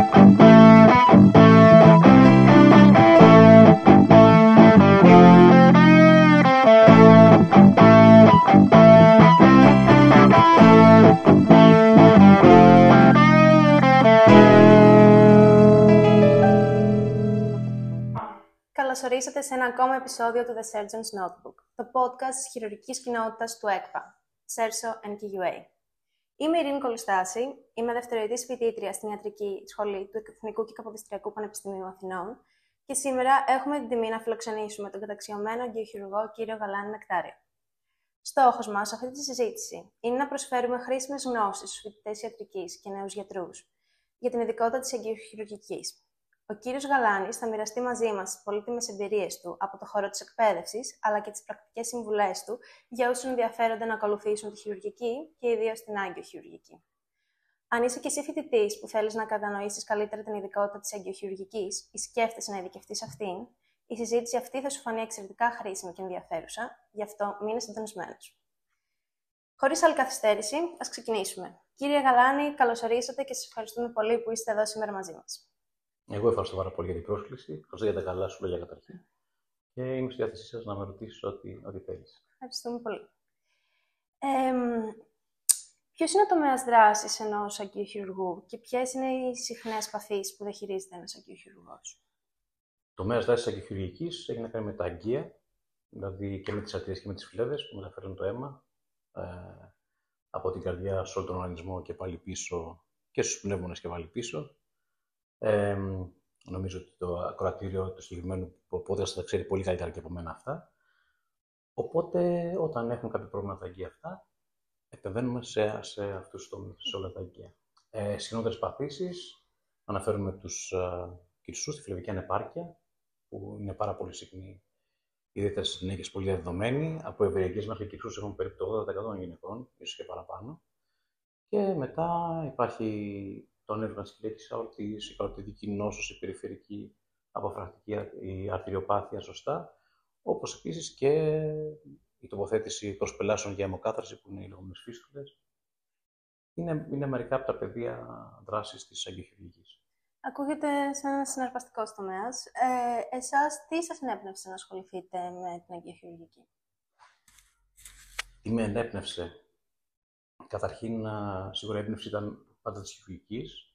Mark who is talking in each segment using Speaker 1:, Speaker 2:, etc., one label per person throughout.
Speaker 1: Καλώς ορίσατε σε ένα ακόμα επεισόδιο του The Surgeon's Notebook, το podcast της χειρουργικής κοινότητας του ΕΚΠΑ, SERSO NQUA. Είμαι η Ειρήνη Κολουστάση, είμαι δευτεροετής φοιτήτρια στην Ιατρική Σχολή του Εθνικού και Καποδιστριακού Πανεπιστημίου Αθηνών και σήμερα έχουμε την τιμή να φιλοξενήσουμε τον καταξιωμένο αγκιοχειρουργό κύριο Γαλάνη Νεκτάριο. Στόχος μας σε αυτή τη συζήτηση είναι να προσφέρουμε χρήσιμες γνώσεις στους φοιτητές ιατρικής και νέους γιατρούς για την ειδικότητα της αγκιοχειρουργικής. Ο κύριος Γαλάνης θα μοιραστεί μαζί μας τις πολύτιμες εμπειρίες του από το χώρο της εκπαίδευσης, αλλά και τις πρακτικές συμβουλές του για όσους ενδιαφέρονται να ακολουθήσουν τη χειρουργική και ιδίως την αγκιοχειρουργική. Αν είσαι και εσύ φοιτητής που θέλεις να κατανοήσεις καλύτερα την ειδικότητα της αγκιοχειρουργικής ή σκέφτεσαι να ειδικευτείς αυτήν, η συζήτηση αυτή θα σου φανεί εξαιρετικά χρήσιμη και ενδιαφέρουσα, γι' αυτό μείνε συντονισμένος. Χωρίς άλλη καθυστέρηση, ας ξεκινήσουμε. Κύριε Γαλάνη, καλώς ορίσατε και σας ευχαριστούμε πολύ που είστε εδώ σήμερα μαζί μας.
Speaker 2: Εγώ ευχαριστώ πάρα πολύ για την πρόσκληση. Ευχαριστώ για τα καλά σου λόγια καταρχήν. Και είμαι στη διάθεσή σας να με ρωτήσεις ό,τι θέλεις.
Speaker 1: Ευχαριστούμε πολύ. Ποιος είναι ο τομέας δράσης ενός αγκιοχειρουργού και ποιες είναι οι συχνές παθήσεις που διαχειρίζεται ένας αγκιοχειρουργός?
Speaker 2: Το τομέας δράσης αγκιοχειρουργικής έχει να κάνει με τα αγκία, δηλαδή και με τις αρτηρίες και με τις φλέβες που μεταφέρουν το αίμα από την καρδιά σε όλο τον οργανισμό και πάλι πίσω, και στους πνεύμονες και πάλι πίσω. Νομίζω ότι το ακροατήριο του συγκεκριμένου podcast θα ξέρει πολύ καλύτερα και από μένα αυτά. Οπότε, όταν έχουμε κάποιο πρόβλημα τα αγκία αυτά, επεμβαίνουμε σε αυτούς τους τομείς, σε όλα τα αγκία. Συχνότερες παθήσεις, αναφέρουμε τους κυρσούς, τη φλεβική ανεπάρκεια, που είναι πάρα πολύ συχνή, ιδιαίτερα στις γυναίκες, πολύ δεδομένη. Από ευεργίες μέχρι κυρσούς έχουμε περίπου το 80% των γυναικών, ίσως και παραπάνω. Και μετά υπάρχει το ανέβημα της κυλιακής αορτής, η καροτιδική νόσος, η περιφερική αποφρακτική, η αρτηριοπάθεια, σωστά. Όπως επίσης και η τοποθέτηση προσπελάσεων για αιμοκάθαρση, που είναι οι λεγόμενες φίστουλες. Είναι μερικά από τα πεδία δράσης της αγκιοχειρουργικής.
Speaker 1: Ακούγεται σαν ένα συναρπαστικός τομέας. Εσάς, τι σας ενέπνευσε να ασχοληθείτε με την αγκιοχειρουργική?
Speaker 2: Τι με ενέπνευσε? Καταρχήν, σίγουρα η έμπνευση ήταν πάντα της χειρουργικής.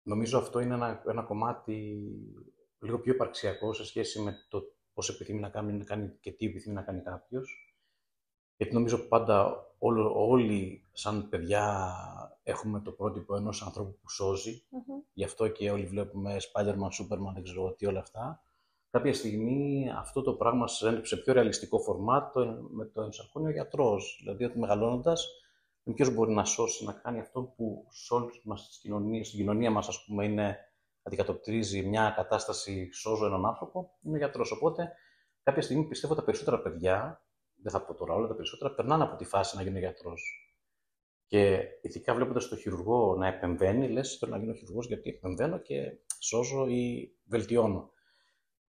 Speaker 2: Νομίζω αυτό είναι ένα κομμάτι λίγο πιο υπαρξιακό σε σχέση με το πώς επιθυμεί να κάνει και τι επιθυμεί να κάνει κάποιος. Γιατί νομίζω πάντα όλοι σαν παιδιά έχουμε το πρότυπο ενός ανθρώπου που σώζει. Γι' αυτό και όλοι βλέπουμε Spider-Man, Superman, δεν ξέρω τι, όλα αυτά. Κάποια στιγμή αυτό το πράγμα σε πιο ρεαλιστικό φορμάτ με το ενσαρκώνει ο γιατρός. Δηλαδή ότι μεγαλώνοντας, ποιος μπορεί να σώσει, να κάνει αυτό που σε όλους μας στην κοινωνία μας, ας πούμε, αντικατοπτρίζει μια κατάσταση, σώζω έναν άνθρωπο, είναι ο γιατρός. Οπότε, κάποια στιγμή πιστεύω τα περισσότερα παιδιά, δεν θα πω τώρα όλα, τα περισσότερα περνάνε από τη φάση να γίνω γιατρός. Και ειδικά βλέποντας τον χειρουργό να επεμβαίνει, λες θέλω να γίνω χειρουργός γιατί επεμβαίνω και σώζω ή βελτιώνω.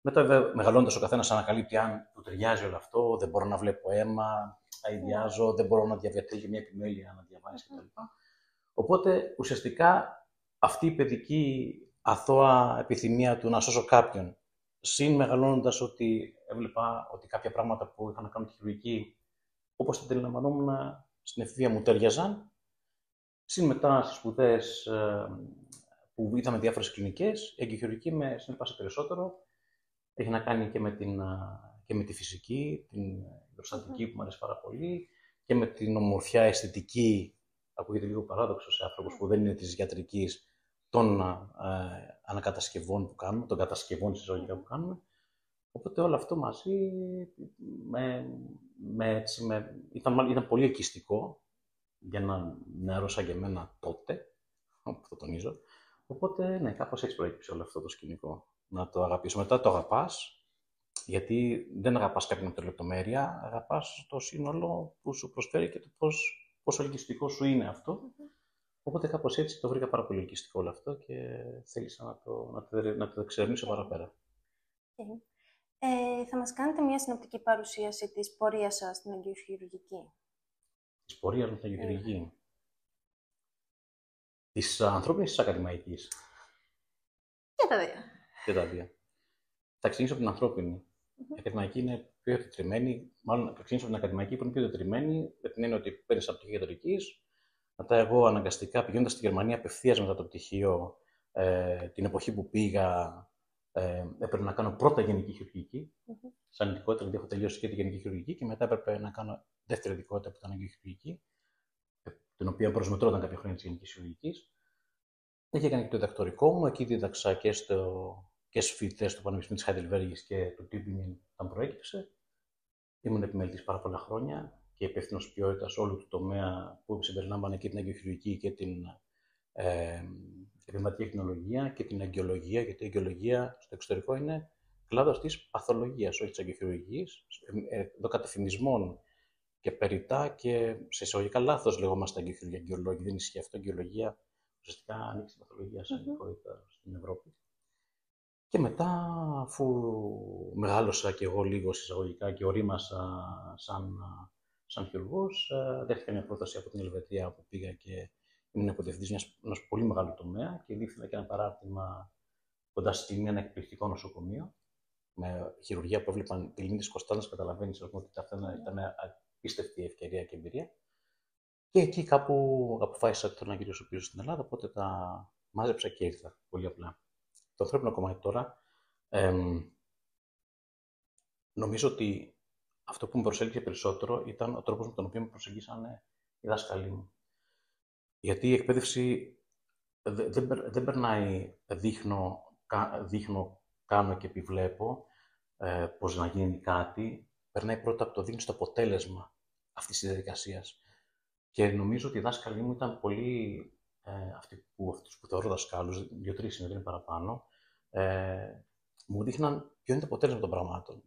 Speaker 2: Μετά, μεγαλώνοντας, ο καθένας ανακαλύπτει αν του ταιριάζει όλο αυτό, δεν μπορώ να βλέπω αίμα, αηδιάζω, δεν μπορώ να διαβιατέλει μια επιμέλεια να διαβάσει κτλ. Οπότε, ουσιαστικά, αυτή η παιδική αθώα επιθυμία του να σώσω κάποιον, συν μεγαλώνοντας ότι έβλεπα ότι κάποια πράγματα που είχαν να κάνουν τη χειρουργική, όπως τα αντιλαμβανόμουν στην εφηβεία μου, ταιριάζαν, συν μετά στις σπουδές που είδαμε διάφορες κλινικές, η αγκιοχειρουργική με συνέπασε περισσότερο. Έχει να κάνει και με τη φυσική, την προστατική που μου αρέσει πάρα πολύ, και με την ομορφιά αισθητική, ακούγεται λίγο παράδοξο σε άνθρωπους που δεν είναι της ιατρικής, των ανακατασκευών που κάνουμε, των κατασκευών συλλογικά που κάνουμε. Οπότε όλο αυτό μαζί ήταν πολύ ελκυστικό για έναν νεαρό σαν και εμένα τότε, το τονίζω. Οπότε, ναι, κάπως έτσι προέκυψε όλο αυτό το σκηνικό. Να το αγαπήσω. Μετά το αγαπάς, γιατί δεν αγαπάς κάποιον με λεπτομέρεια, αγαπάς το σύνολο που σου προσφέρει και το πόσο ελκυστικό σου είναι αυτό. Οπότε κάπως έτσι το βρήκα πάρα πολύ ελκυστικό όλο αυτό και θέλησα να το εξερευνήσω παραπέρα.
Speaker 1: Θα μας κάνετε μια συνοπτική παρουσίαση της πορείας σας στην αγκιοχειρουργική?
Speaker 2: Της πορείας μου στην αγκιοχειρουργική. Της ανθρώπινης ή της ακαδημαϊκής?
Speaker 1: Και τα δύο.
Speaker 2: Και τα δύο. Θα ξεκινήσω από την ανθρώπινη. Η ακαδημαϊκή είναι πιο τετριμένη, μάλλον θα ξεκινήσω από την ακαδημαϊκή που είναι πιο τετριμένη, με την έννοια ότι παίρνεις από πτυχίο ιατρικής. Μετά, εγώ αναγκαστικά πηγαίνοντας στη Γερμανία απευθείας μετά το πτυχίο, την εποχή που πήγα, έπρεπε να κάνω πρώτα γενική χειρουργική. Σαν ειδικότητα, δηλαδή έχω τελειώσει και τη γενική χειρουργική και μετά έπρεπε να κάνω δεύτερη ειδικότητα που ήταν η χειρουργική, την οποία προσμετρώταν κάποια χρόνια τη γενική χειρουργική. Εκεί έκανα και το διδακτορικό μου, εκεί δίδαξα και στους φοιτητές του Πανεπιστημίου της Heidelberg και του Tübingen όταν προέκυψε. Ήμουν επιμελητής πάρα πολλά χρόνια και υπεύθυνος ποιότητας όλου του τομέα που συμπεριλάμβανε και την αγγειοχειρουργική και την επεμβατική ακτινολογία και την αγγειολογία, γιατί η αγγειολογία στο εξωτερικό είναι κλάδος της παθολογίας, όχι της αγγειοχειρουργικής, εδώ κατευθυμισμών και περιτά και σε εισαγωγικά λάθος λεγόμαστε αγγειολόγοι. Δεν ισχύει αυτό. Η αγγειολογία ουσιαστικά ανοίξει την παθολογία σαν ειδικότητα στην Ευρώπη. Και μετά, αφού μεγάλωσα και εγώ λίγο εισαγωγικά και ορίμασα σαν χειρουργός, δέχτηκα μια πρόταση από την Ελβετία που πήγα και ήμουν υποδιευθυντής ενός πολύ μεγάλου τομέα και δίθυνα και ένα παράρτημα κοντά στη στιγμή, ένα εκπληκτικό νοσοκομείο με χειρουργία που έβλεπαν τη Λίμνη της Κωνσταντίνας. Καταλαβαίνεις ότι αυτό ήταν απίστευτη ευκαιρία και εμπειρία. Και εκεί κάπου αποφάσισα ότι θέλω να γυρίσω πίσω στην Ελλάδα, οπότε τα μάζεψα και ήρθα. Πολύ απλά. Το ανθρώπινο κομμάτι τώρα, νομίζω ότι αυτό που με προσέλκυσε περισσότερο ήταν ο τρόπος με τον οποίο με προσεγγίσανε οι δάσκαλοι μου. Γιατί η εκπαίδευση δεν περνάει δείχνω, κάνω και επιβλέπω πώς να γίνει κάτι. Περνάει πρώτα από το δείχνει στο αποτέλεσμα αυτής της διαδικασίας. Και νομίζω ότι οι δάσκαλοι μου ήταν πολύ, αυτούς που θεωρώ δασκάλους, 2-3 είναι, δεν είναι παραπάνω, μου δείχναν ποιο είναι το αποτέλεσμα των πραγμάτων.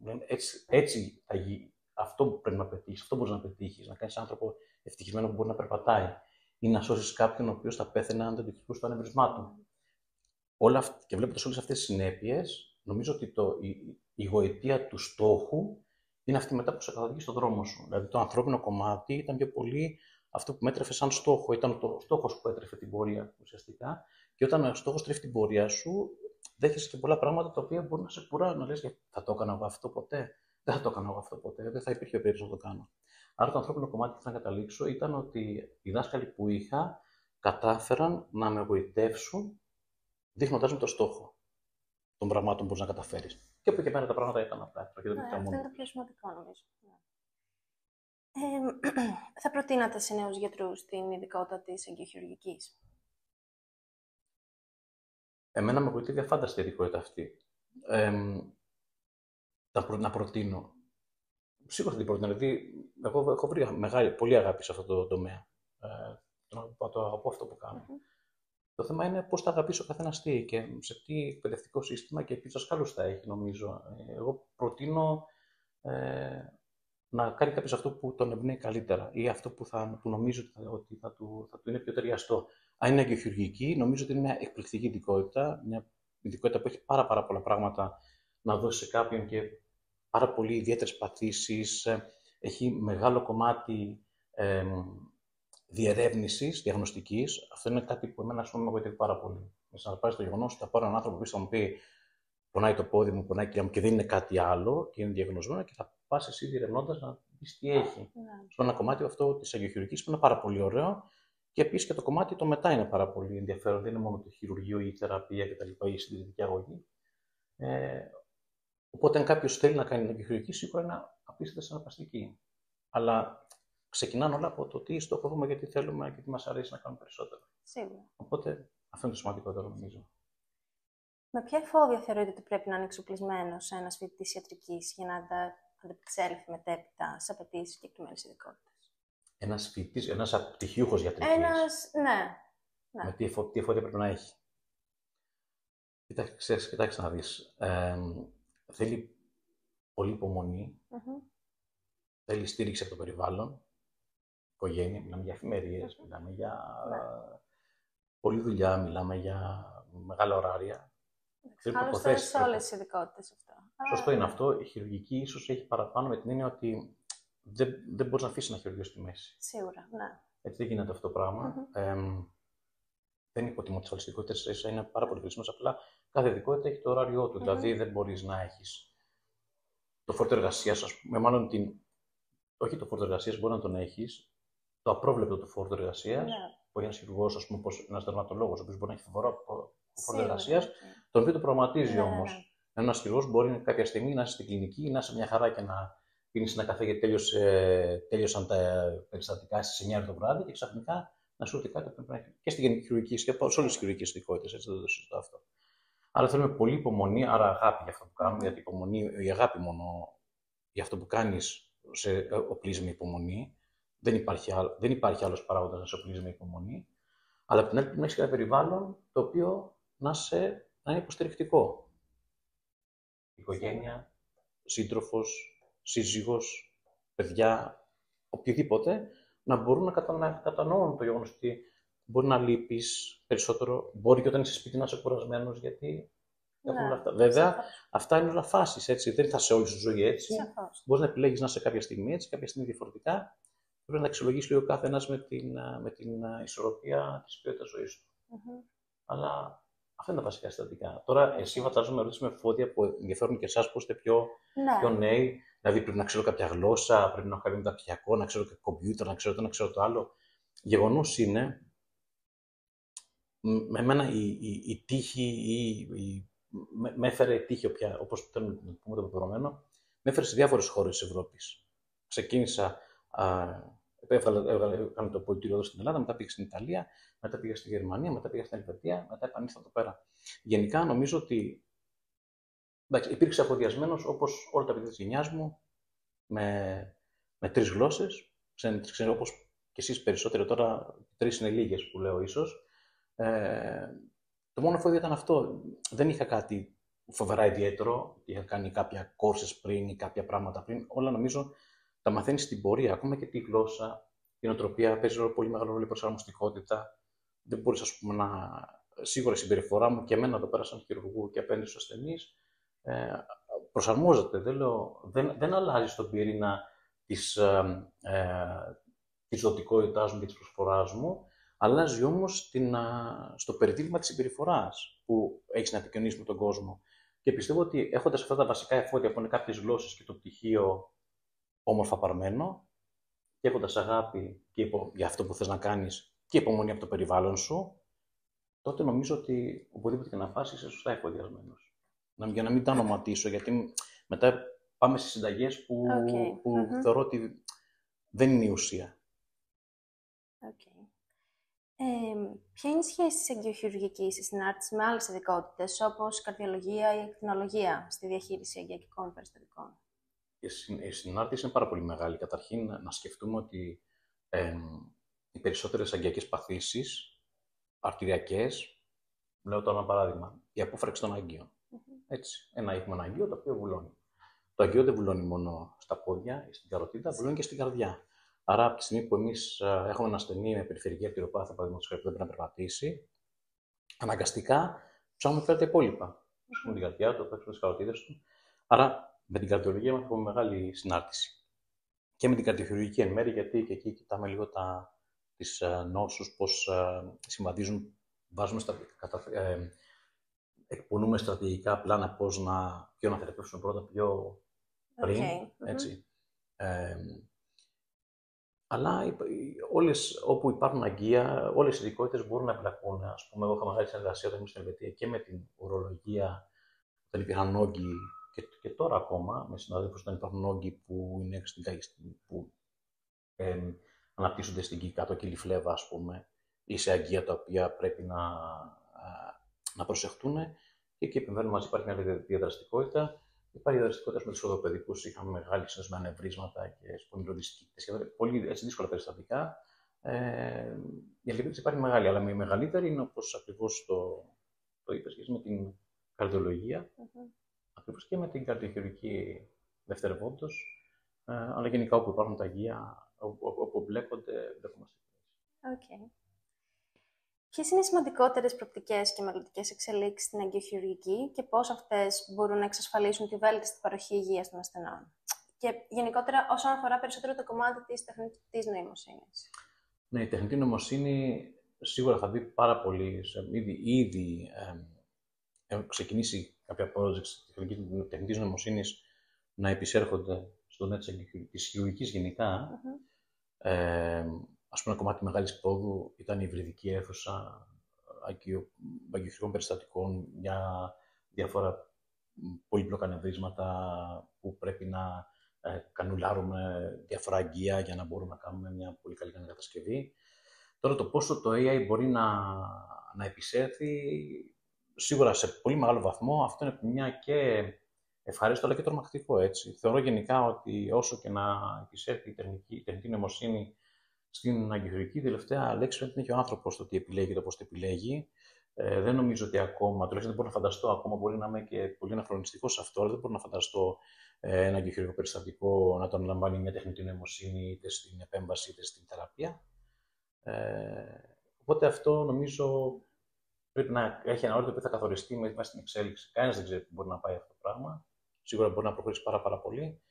Speaker 2: Έτσι θα γίνει. Αυτό που πρέπει να πετύχεις, αυτό μπορείς να πετύχεις, να κάνεις άνθρωπο ευτυχισμένο που μπορεί να περπατάει ή να σώσεις κάποιον ο οποίος θα πέθαινε αν δεν το χτυπούσε το ανεβρισμά του. Και βλέποντας όλες αυτές τις συνέπειες, νομίζω ότι η γοητεία του στόχου είναι αυτή μετά που σε καθοδηγεί στον δρόμο σου. Δηλαδή, το ανθρώπινο κομμάτι ήταν πιο πολύ αυτό που μέτρεφε σαν στόχο. Ήταν το στόχος που έτρεφε την πορεία ουσιαστικά. Και όταν ο στόχος τρέφει την πορεία σου, δέχεσαι και πολλά πράγματα τα οποία μπορεί να σε κουράζουν. Να λες, θα το έκανα εγώ αυτό ποτέ. Δεν θα το έκανα εγώ αυτό ποτέ. Δεν θα υπήρχε περίπτωση να το κάνω. Άρα, το ανθρώπινο κομμάτι που θα καταλήξω ήταν ότι οι δάσκαλοι που είχα κατάφεραν να με γοητεύσουν δείχνοντάς μου το στόχο των πραγμάτων που μπορείς να καταφέρεις. Και από εκεί πέρα τα πράγματα ήταν απλά.
Speaker 1: Αυτό είναι το πιο σημαντικό, νομίζω. Θα προτείνατε σε νέους γιατρούς την ειδικότητα της αγγειοχειρουργικής?
Speaker 2: Εμένα με γοητεύει αφάνταστη η ειδικότητα αυτή. Να προτείνω. Σίγουρα θα την προτείνω, δηλαδή εγώ έχω βρει πολύ αγάπη σε αυτό το τομέα. Το αγαπώ αυτό που κάνω. Το θέμα είναι πώς θα αγαπήσει ο καθένας τι και σε τι εκπαιδευτικό σύστημα και ποιους δασκάλους θα έχει, νομίζω. Εγώ προτείνω να κάνει κάποιος αυτό που τον εμπνέει καλύτερα ή αυτό που νομίζω ότι θα του είναι πιο ταιριαστό. Αν είναι αγγειοχειρουργική, νομίζω ότι είναι μια εκπληκτική ειδικότητα, μια ειδικότητα που έχει πάρα πολλά πράγματα να δώσει σε κάποιον και πάρα πολύ ιδιαίτερες παθήσεις. Έχει μεγάλο κομμάτι διερεύνησης, διαγνωστικής. Αυτό είναι κάτι που εμένα με βοηθάει πάρα πολύ. Να πάρει το γεγονός ότι θα πάρω έναν άνθρωπο που θα μου πει πονάει το πόδι μου, πονάει η κοιλιά μου και δεν είναι κάτι άλλο και είναι διαγνωσμένο και θα πας εσύ διερευνώντας να δεις τι έχει. Στο ένα κομμάτι αυτό της αγγειοχειρουργικής που είναι πάρα πολύ ωραίο και επίσης και το κομμάτι το μετά είναι πάρα πολύ ενδιαφέρον. Δεν είναι μόνο το χειρουργείο ή η θεραπεία κτλ. Ή η συντηρητική αγωγή. Οπότε, αν κάποιος θέλει να κάνει αγγειοχειρουργική, σίγουρα είναι απίστευτα συναρπαστική. Αλλά ξεκινάνε όλα από το τι στόχο έχουμε, γιατί θέλουμε και τι μας αρέσει να κάνουμε περισσότερο.
Speaker 1: Σίγουρα.
Speaker 2: Οπότε, αυτό είναι το σημαντικότερο, νομίζω.
Speaker 1: Με ποια εφόδια θεωρείτε ότι πρέπει να είναι εξοπλισμένος ένας φοιτητής ιατρικής για να ανταπεξέλθει μετέπειτα σε απαιτήσεις συγκεκριμένης ειδικότητας?
Speaker 2: Ένας φοιτητής, ένας πτυχίουχος ιατρικής.
Speaker 1: Ναι.
Speaker 2: Με τι εφόδια πρέπει να έχει. Κοιτάξτε να δεις. Θέλει πολύ υπομονή. Θέλει στήριξη από το περιβάλλον, οικογένεια, μιλάμε για εφημερίες, μιλάμε για πολλή δουλειά, μιλάμε για μεγάλα ωράρια.
Speaker 1: Άλλωστε σε όλες τις ειδικότητες αυτό.
Speaker 2: Σωστό είναι αυτό. Η χειρουργική ίσως έχει παραπάνω με την έννοια ότι δεν μπορείς να αφήσεις ένα χειρουργείο στη μέση.
Speaker 1: Σίγουρα, ναι.
Speaker 2: Έτσι δεν γίνεται αυτό το πράγμα. δεν υποτιμώ τις άλλες ειδικότητες, είναι πάρα πολύ χρήσιμες. Απλά κάθε ειδικότητα έχει το ωράριό του. Δηλαδή, δεν μπορείς να έχεις το φόρτο εργασίας, ας πούμε, μάλλον όχι το φόρτο εργασίας, μπορεί να τον έχεις, το απρόβλεπτο του φόρτο εργασίας, που έχει ένας χειρουργός, ας πούμε, ένας δερματολόγος, ο οποίος μπορεί να έχει φοβερό φόρτο εργασίας, τον οποίο το προγραμματίζει όμως. Ένας χειρουργός μπορεί κάποια στιγμή να είσαι στην κλινική, να είσαι μια χαρά και να πίνεις ένα καφέ γιατί τέλειωσαν τα περιστατικά στις 9 το βράδυ και ξαφνικά να σου έρθει κάτι που πρέπει να έχει. Και στη γενική χειρουργική και σε όλες τις χειρουργικές ειδικότητες, έτσι δεν το συζητώ αυτό. Άρα θέλουμε πολύ υπομονή, άρα αγάπη για αυτό που κάνουμε, γιατί η αγάπη μόνο για αυτό που κάνεις σε οπλίζει με υπομονή. Δεν υπάρχει άλλος παράγοντας να σε οπλίζει με υπομονή. Αλλά από την άλλη πρέπει να έχεις ένα περιβάλλον το οποίο να είναι υποστηρικτικό. Οικογένεια, σύντροφος, σύζυγος, παιδιά, οποιοδήποτε, να μπορούν να κατανοούν το γεγονός ότι μπορεί να λείπεις περισσότερο, μπορεί και όταν είσαι σπίτι να είσαι κουρασμένος, γιατί έχουν όλα αυτά. Βέβαια, αυτά είναι όλα φάσεις, έτσι. Δεν θα είσαι όλη σου ζωή έτσι. Μπορείς να επιλέγεις να είσαι κάποια στιγμή έτσι, κάποια στιγμή διαφορετικά. Πρέπει να αξιολογήσει λίγο κάθε ένας με την ισορροπία της ποιότητας ζωής του. Αλλά αυτά είναι τα βασικά συστατικά. Τώρα, εσύ φαντάζομαι ρωτήσεις με φώδια που ενδιαφέρουν και εσάς που είστε πιο νέοι. Δηλαδή, πρέπει να ξέρω κάποια γλώσσα, πρέπει να έχω κάποιο μεταπτυχιακό, να ξέρω και κομπιούτερ, να ξέρω το ένα, να ξέρω το άλλο. Γεγονός είναι, με εμένα η τύχη, με έφερε η τύχη, όπως θέλουμε να πούμε το πεπρωμένο, με έφερε σε διάφορες χώρες της Ευρώπης. Ξεκίνησα, έκανα το πολιτήριο εδώ στην Ελλάδα, μετά πήγα στην Ιταλία, μετά πήγα στη Γερμανία, μετά πήγα στην Ελβετία, μετά επανήλθα εδώ πέρα. Γενικά νομίζω ότι υπήρξε αφοδιασμένος όπως όλα τα παιδιά της γενιάς μου, με 3 γλώσσες, όπως και εσείς περισσότερο τώρα, 3 είναι λίγες που λέω ίσως. Το μόνο φόβο ήταν αυτό. Δεν είχα κάτι φοβερά ιδιαίτερο. Είχα κάνει κάποια courses πριν ή κάποια πράγματα πριν. Όλα νομίζω τα μαθαίνεις στην πορεία. Ακόμα και τη γλώσσα, η νοοτροπία παίζει πολύ μεγάλο ρόλο, η προσαρμοστικότητα. Δεν μπορείς, ας πούμε, σίγουρα η συμπεριφορά μου και εμένα εδώ πέρα, σαν χειρουργού και απέναντι στους ασθενείς, προσαρμόζεται. Δεν αλλάζει στον πυρήνα της δοτικότητάς μου και της προσφοράς μου. Αλλάζει όμως στο περιτύλιγμα της συμπεριφοράς που έχεις να επικοινωνήσεις με τον κόσμο. Και πιστεύω ότι έχοντας αυτά τα βασικά εφόδια που είναι κάποιες γλώσσες και το πτυχίο όμορφα παρμένο, και έχοντας αγάπη και για αυτό που θες να κάνεις και υπομονή από το περιβάλλον σου, τότε νομίζω ότι οπουδήποτε και να πας είσαι σωστά εφοδιασμένος. Για να μην τα ονοματίσω, γιατί μετά πάμε στις συνταγές που θεωρώ ότι δεν είναι η ουσία.
Speaker 1: Ποια είναι η σχέση της εγκειοχειρουργικής συνάρτησης με άλλες ειδικότητες, όπως η καρδιολογία ή η ακτινολογία, στη διαχείριση εγκειακικών περιστατικών?
Speaker 2: Η συνάρτηση είναι πάρα πολύ μεγάλη. Καταρχήν, να σκεφτούμε ότι οι περισσότερες αγκειακές παθήσεις, αρτηριακές, λέω τώρα ένα παράδειγμα, η απόφραξη των αγκίων. Έτσι, έχουμε ένα αγκείο το οποίο βουλώνει. Το αγκείο δεν βουλώνει μόνο στα πόδια ή στην καροτίδα, βουλώνει και στην καρδιά. Άρα, από τη στιγμή που εμείς έχουμε ένα ασθενή με περιφερειακή αρτηριοπάθεια, παραδείγματος χάρη, που δεν πρέπει να περπατήσει, αναγκαστικά ψάχνουμε πέρα τα υπόλοιπα. Έχουμε την καρδιά του, έχουμε τις καροτίδες του. Άρα, με την καρδιολογία έχουμε μεγάλη συνάρτηση. Και με την καρδιοχειρουργική εν μέρει, γιατί και εκεί κοιτάμε λίγο τις νόσους, πώς συμβαδίζουν, εκπονούμε στρατηγικά πλάνα ποιο να θεραπεύσουμε πρώτα, ποιο πριν. Έτσι. Αλλά όπου υπάρχουν αγκία, όλες οι ειδικότητες μπορούν να εμπλακούν. Ας πούμε, εγώ είχα μεγάλη συνεργασία όταν ήμουν στην Ελβετία και με την ουρολογία, όταν υπήρχαν όγκοι, και τώρα ακόμα με συναδέλφους όταν υπάρχουν όγκοι που αναπτύσσονται στην κατώκυλη φλέβα, ας πούμε, ή σε αγκία τα οποία πρέπει να προσεχτούν. Και εκεί επιμβαίνουν μαζί, υπάρχει μια διαδραστικότητα. Υπάρχει διαδραστικότητα με τους οδοπαιδικούς, είχαμε μεγάλη συνοσμένα ευρύσματα και σπονδυλοδυσκύτες και πολύ έτσι, δύσκολα περιστατικά. Η αλληλεγγύη υπάρχει μεγάλη, αλλά η μεγαλύτερη είναι, όπως ακριβώς το είπες, σχέση με την καρδιολογία, ακριβώς και με την καρδιοχειρουργική δευτερευόντως, αλλά γενικά όπου υπάρχουν τα αγκία, όπου βλέπονται στη
Speaker 1: θέση. Ποιες είναι οι σημαντικότερες προοπτικές και μελλοντικές εξελίξεις στην εγκειοχειρουργική και πώς αυτές μπορούν να εξασφαλίσουν τη βέλτιστη παροχή υγείας των ασθενών? Και γενικότερα όσον αφορά περισσότερο το κομμάτι της τεχνητής νοημοσύνης.
Speaker 2: Ναι, η τεχνητή νοημοσύνη σίγουρα θα δει πάρα πολύ, ήδη έχουν ξεκινήσει κάποια projects τεχνητής νοημοσύνης να επισέρχονται στον τομέα της χειρουργικής γενικά. Ας πούμε, ένα κομμάτι μεγάλης πρόοδου ήταν η υβριδική αίθουσα αγκιοχειρουργικών περιστατικών για διάφορα πολύπλοκα νευρίσματα που πρέπει να κανουλάρουμε διάφορα αγγεία για να μπορούμε να κάνουμε μια πολύ καλή κατασκευή. Τώρα το πόσο το AI μπορεί να επισέλθει, σίγουρα σε πολύ μεγάλο βαθμό, αυτό είναι μια και ευχάριστο αλλά και τρομακτικό, έτσι. Θεωρώ γενικά ότι όσο και να επισέλθει η τεχνητή νοημοσύνη στην αγκιοχειρουργική, τελευταία λέξη φαίνεται είναι και ο άνθρωπος το τι επιλέγει, το πώς το επιλέγει. Δεν νομίζω ότι ακόμα, τουλάχιστον δεν μπορώ να φανταστώ ακόμα, μπορεί να είμαι και πολύ αναχρονιστικό σε αυτό, αλλά δεν μπορώ να φανταστώ ένα αγκιοχειρουργικό περιστατικό να το αναλαμβάνει μια τεχνητή νοημοσύνη είτε στην επέμβαση είτε στην θεραπεία. Οπότε αυτό νομίζω πρέπει να έχει ένα όριο που θα καθοριστεί με βάση την εξέλιξη. Κανένας δεν ξέρει πού μπορεί να πάει αυτό το πράγμα. Σίγουρα μπορεί να προχωρήσει πάρα πολύ.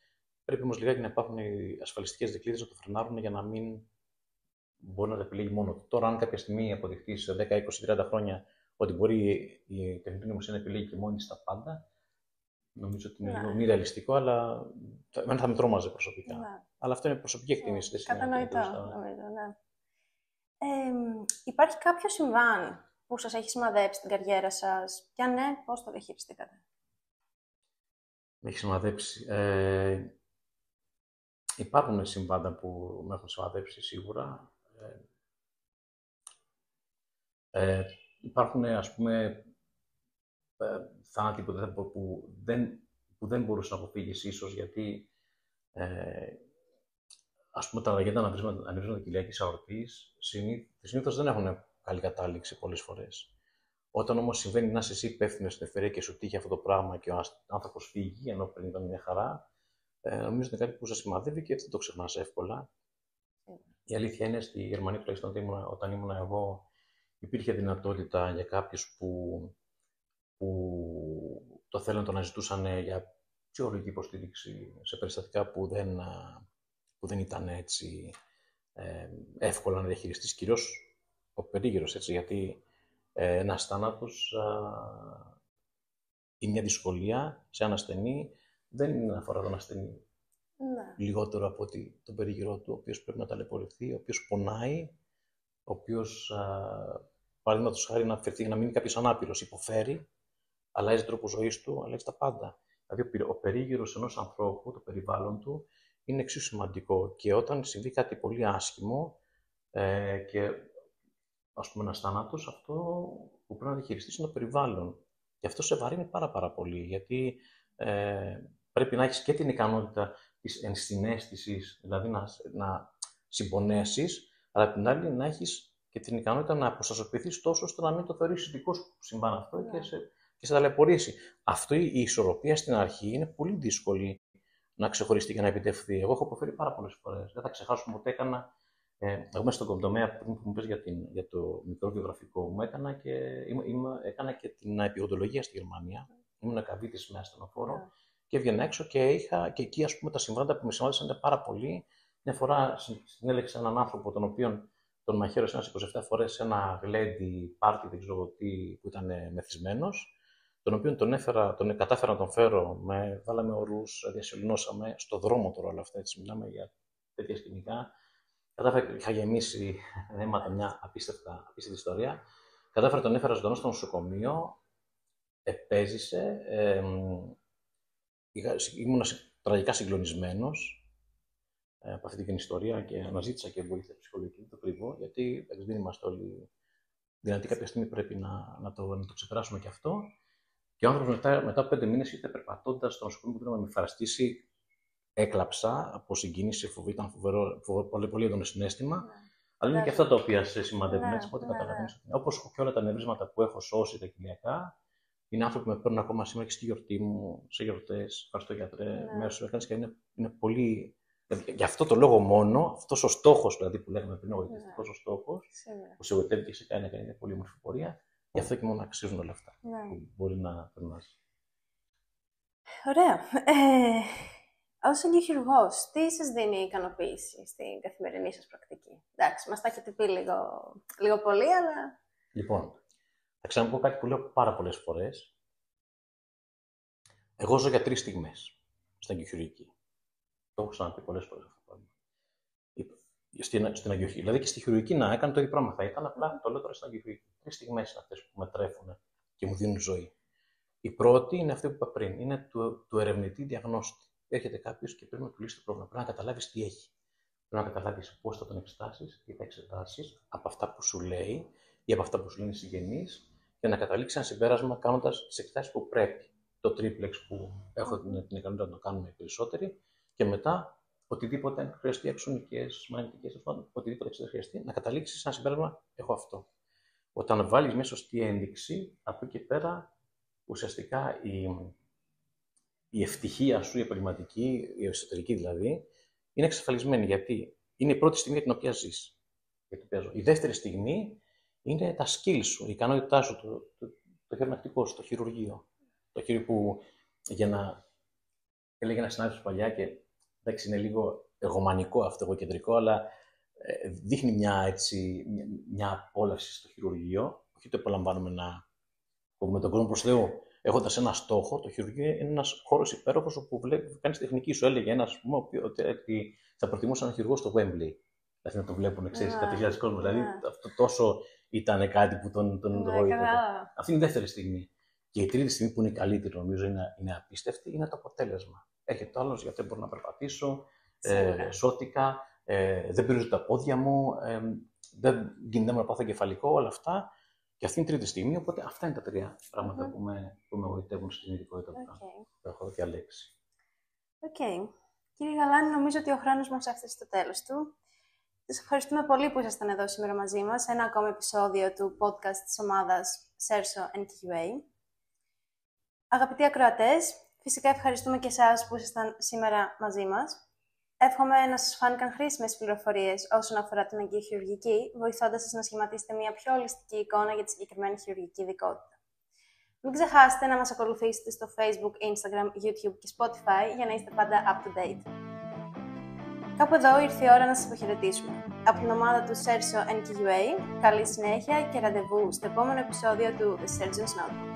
Speaker 2: Πρέπει όμως λιγάκι να υπάρχουν οι ασφαλιστικές δικλείδες να το φρενάρουν για να μην μπορεί να το επιλέγει μόνο του. Τώρα, αν κάποια στιγμή αποδειχθεί σε 10, 20, 30 χρόνια ότι μπορεί η τεχνητή νοημοσύνη να επιλέγει και μόνη της τα πάντα, νομίζω ότι είναι μη ρεαλιστικό, αλλά εμένα θα με τρόμαζε προσωπικά. Ναι. Αλλά αυτό είναι προσωπική εκτίμηση.
Speaker 1: Κατανοητό, νομίζω, ναι. Υπάρχει κάποιο συμβάν που σας έχει σημαδέψει την καριέρα σας? Και αν ναι, πώς το διαχειριστήκατε?
Speaker 2: Με έχει σημαδέψει. Υπάρχουν συμβάντα που με έχουν σημαδέψει σίγουρα. Υπάρχουν, ας πούμε, θάνατοι που δεν μπορούσε να αποφύγεις ίσως, γιατί ας πούμε τα ραγέντα ανεβρίσματα κοιλιακής αορτής συνήθως δεν έχουν καλή κατάληξη πολλές φορές. Όταν όμως συμβαίνει να είσαι εσύ υπεύθυνος στην εφαιρεία και σου τύχει αυτό το πράγμα και ο άνθρωπος φύγει, ενώ πριν ήταν μια χαρά, νομίζω είναι κάτι που σας σημαδεύει και δεν το ξεχνάς εύκολα. Η αλήθεια είναι, στη Γερμανία τουλάχιστον όταν ήμουν εγώ, υπήρχε δυνατότητα για κάποιους που το θέλουν, το αναζητούσαν για ψυχολογική υποστήριξη σε περιστατικά που δεν ήταν έτσι εύκολα να διαχειριστείς, κυρίως ο περίγυρος, έτσι, γιατί ένας θάνατος ή μια δυσκολία σε έναν ασθενή δεν αφορά τον ασθενή λιγότερο από ότι τον περίγυρό του, ο οποίος πρέπει να ταλαιπωρηθεί, ο οποίος πονάει, ο οποίος, παραδείγματος χάρη, να μείνει κάποιος ανάπηρος, υποφέρει, αλλάζει τρόπο ζωής του, αλλάζει τα πάντα. Δηλαδή, ο περίγυρος ενός ανθρώπου, το περιβάλλον του, είναι εξίσου σημαντικό. Και όταν συμβεί κάτι πολύ άσχημο και ας πούμε ένας θάνατος, αυτό που πρέπει να διαχειριστείς είναι το περιβάλλον. Και αυτό σε βαρύνει πάρα πολύ, γιατί πρέπει να έχεις και την ικανότητα της ενσυναίσθησης, δηλαδή να συμπονέσεις, αλλά απ' την άλλη να έχεις και την ικανότητα να αποστασιοποιηθείς τόσο ώστε να μην το θεωρήσεις δικό σου που συμβάν αυτό και σε ταλαιπωρήσει. Αυτή η ισορροπία στην αρχή είναι πολύ δύσκολη να ξεχωριστεί και να επιτευχθεί. Εγώ έχω αποφέρει πάρα πολλές φορές. Δεν θα ξεχάσω ποτέ έκανα. Εγώ μέσα στον τομέα που μου πες για το μικρό βιογραφικό μου, έκανα και την επιγοντολογία στη Γερμανία. Ήμουν καβίτης με ασθενοφόρο και έβγαινα έξω και εκεί, ας πούμε, τα συμβάντα που με σημάδισαν ήταν πάρα πολύ. Μια φορά συνέλεξα έναν άνθρωπο, τον οποίον τον μαχαίρωσα ένας 27 φορές σε ένα γλέντι πάρτι, δεν ξέρω τι, που ήταν μεθυσμένος, τον οποίον κατάφερα να τον φέρω, βάλαμε ορούς, διασωληνώσαμε στον δρόμο τώρα όλα αυτά, έτσι μιλάμε για τέτοια σκηνικά. Είχα γεμίσει αίματα, μια απίστευτη ιστορία. Κατάφερα τον έφερα ζωντανό στο νοσοκομείο, επέζησε, ήμουν τραγικά συγκλονισμένος από αυτή την ιστορία και αναζήτησα και βοήθεια ψυχολογική, το κρύβω, γιατί δεν είμαστε όλοι δυνατοί, κάποια στιγμή πρέπει να το ξεπεράσουμε και αυτό. Και ο άνθρωπος μετά από 5 μήνες ήρθε περπατώντας στο νοσοκομείο που πρέπει να με ευχαριστήσει. Έκλαψα από συγκίνηση, ήταν πολύ έντονο συναίσθημα. Αλλά είναι και αυτά τα οποία σε σημαδεύουν, έτσι, οπότε καταλαβαίνεις. Όπως και όλα τα νευρίσματα που έχω σώσει τα κοιλιακά, είναι άνθρωποι που με παίρνουν ακόμα σήμερα και στη γιορτή μου, σε γιορτές. Ευχαριστώ, γιατρέ, μέσω έκανες, και είναι πολύ. Γι' αυτό το λόγο μόνο, αυτός ο στόχος δηλαδή, που λέγαμε πριν, ο εγωιτευτικός ο στόχος, που σε εγωιτεύει και σε κάνει να είναι πολύ όμορφη πορεία, γι' αυτό και μόνο αξίζουν όλα αυτά που μπορεί να περνάς.
Speaker 1: Ωραία. Ως εγκυχειρουργός, τι σας δίνει ικανοποίηση στην καθημερινή σας πρακτική? Εντάξει, μας τα έχετε πει λίγο πολύ, αλλά...
Speaker 2: Λοιπόν, θα ξαναπώ κάτι που λέω πάρα πολλές φορές. Εγώ ζω για 3 στιγμές στην αγκιοχειρουργική. Το έχω ξαναπεί πολλές φορές αυτό το πράγμα. Στην αγκιοχειρουργική. Δηλαδή και στη χειρουργική να έκανε το ίδιο πράγμα. Θα ήταν απλά το λέω τώρα στην αγκιοχειρουργική. 3 στιγμές είναι αυτές που με τρέφουν και μου δίνουν ζωή. Η πρώτη είναι αυτή που είπα πριν. Είναι του ερευνητή διαγνώστη. Έρχεται κάποιος και πρέπει να του λύσει το πρόβλημα. Πρέπει να καταλάβεις τι έχει. Πρέπει να καταλάβεις πώς θα τον εξετάσεις, τι θα εξετάσεις, από αυτά που σου λέει ή από αυτά που σου λένε οι συγγενείς, και να καταλήξεις ένα συμπέρασμα κάνοντας τις εξετάσεις που πρέπει. Το τρίπλεξ που έχω την ικανότητα να το κάνουμε οι περισσότεροι, και μετά οτιδήποτε χρειαστεί, αξονικές, μαγνητικές, οτιδήποτε χρειαστεί, να καταλήξεις ένα συμπέρασμα, έχω αυτό. Όταν βάλεις μια σωστή ένδειξη, από εκεί και πέρα ουσιαστικά η ευτυχία σου, η επαγγελματική, η εσωτερική δηλαδή, είναι εξασφαλισμένη. Γιατί είναι η πρώτη στιγμή για την οποία ζεις. Η δεύτερη στιγμή είναι τα skills σου, η ικανότητά σου, το χειρονακτικό σου, το χειρουργείο. Το χείρι που έλεγε ένα συνάδελφος παλιά, και εντάξει είναι λίγο εγωμανικό αυτό, εγωκεντρικό, αλλά δείχνει μια απόλαυση στο χειρουργείο. Όχι το απολαμβάνουμε με τον κόσμο προς Θεού. Έχοντας ένα στόχο, το χειρουργείο είναι ένας χώρος υπέροχος όπου κάνεις τεχνική. Σου έλεγε ένας, ότι θα προτιμούσε έναν χειρουργό στο Wembley. Δηλαδή να το βλέπουν, ξέρεις, κάτι χιλιάδες κόσμος. Δηλαδή αυτό τόσο ήταν κάτι που τον γοήτευε. Αυτή είναι η δεύτερη στιγμή. Και η τρίτη στιγμή που είναι η καλύτερη, νομίζω είναι απίστευτη, είναι το αποτέλεσμα. Έρχεται ο άλλος, γιατί δεν μπορώ να περπατήσω, σώτηκα, δεν πειρίζω τα πόδια μου, δεν κινδυνεύω να πάθω κεφαλικό, όλα αυτά. Και αυτή είναι η τρίτη στιγμή, οπότε αυτά είναι τα 3 πράγματα που με γοητεύουν στην ειδικότητα που έχω διαλέξει.
Speaker 1: Κύριε Γαλάνη, νομίζω ότι ο χρόνος μας έφτασε στο τέλος του. Σας ευχαριστούμε πολύ που ήσασταν εδώ σήμερα μαζί μας σε ένα ακόμα επεισόδιο του podcast της ομάδας Serso NQA. Αγαπητοί ακροατές, φυσικά ευχαριστούμε και εσάς που ήσασταν σήμερα μαζί μας. Εύχομαι να σας φάνηκαν χρήσιμες πληροφορίες όσον αφορά την αγκιοχειρουργική, βοηθώντας σας να σχηματίσετε μια πιο ολιστική εικόνα για τη συγκεκριμένη χειρουργική ειδικότητα. Μην ξεχάσετε να μας ακολουθήσετε στο Facebook, Instagram, YouTube και Spotify για να είστε πάντα up to date. Κάπου εδώ ήρθε η ώρα να σας αποχαιρετήσουμε. Από την ομάδα του Serso NQA, καλή συνέχεια και ραντεβού στο επόμενο επεισόδιο του The Surgeon's Notebook.